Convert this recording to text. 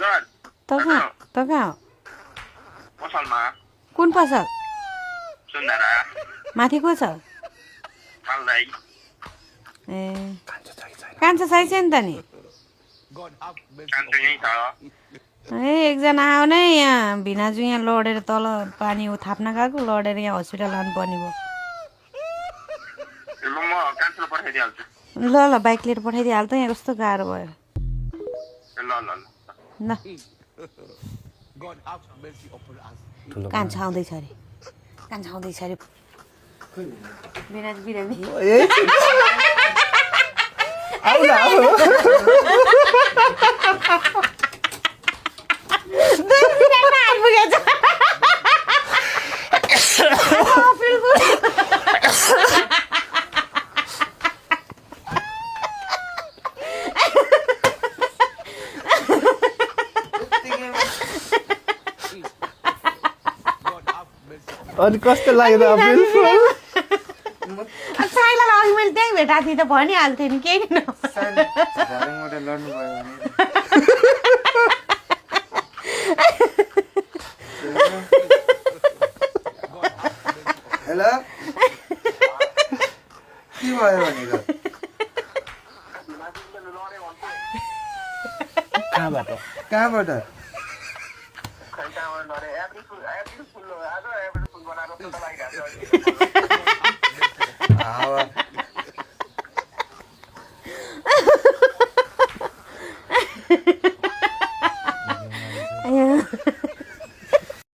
त कहाँ हो पसलमा कुन पसल सुन्दारा माथि को छ मालदाई ए कान्छो छैन त नि कान्छो यहीँ छ ए एकजना आयो नै यहाँ भिनाजु यहाँ लडेर तल पानी थाप्न गएको लडेर यहाँ हस्पिटल लानुपर्ने भयो ल म कान्छोलाई पठाइदिइहाल्छु ल ल बाइक लिएर पठाइदिइहाल त यहाँ कस्तो गाह्रो भयो ल ल ल ल कान्छो आउँदैछ अरे कान्छो आउँदैछ अरे बिराज बिरामी अनि कस्तो लाग्यो अप्रिल फुल साइलालाई अघि मैले त्यहीँ भेटाएको थिएँ त भनिहाल्थेँ नि केही न हेलो के भयो भनेको कहाँबाट